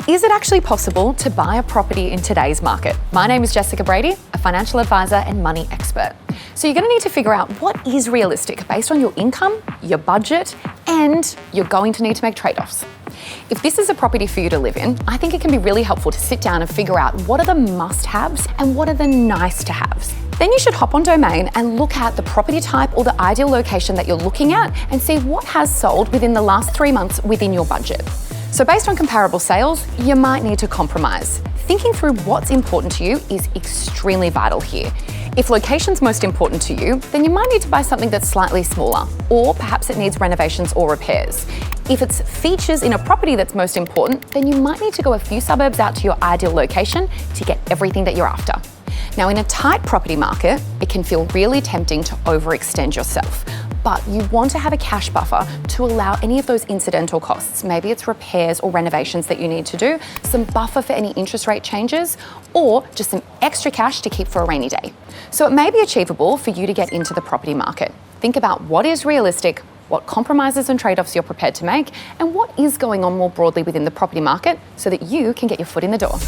Is it actually possible to buy a property in today's market? My name is Jessica Brady, a financial advisor and money expert. So you're going to need to figure out what is realistic based on your income, your budget, and you're going to need to make trade-offs. If this is a property for you to live in, I think it can be really helpful to sit down and figure out what are the must-haves and what are the nice-to-haves. Then you should hop on Domain and look at the property type or the ideal location that you're looking at and see what has sold within the last 3 months within your budget. So based on comparable sales, you might need to compromise. Thinking through what's important to you is extremely vital here. If location's most important to you, then you might need to buy something that's slightly smaller, or perhaps it needs renovations or repairs. If it's features in a property that's most important, then you might need to go a few suburbs out to your ideal location to get everything that you're after. Now, in a tight property market, it can feel really tempting to overextend yourself, but you want to have a cash buffer to allow any of those incidental costs. Maybe it's repairs or renovations that you need to do, some buffer for any interest rate changes, or just some extra cash to keep for a rainy day. So it may be achievable for you to get into the property market. Think about what is realistic, what compromises and trade-offs you're prepared to make, and what is going on more broadly within the property market so that you can get your foot in the door.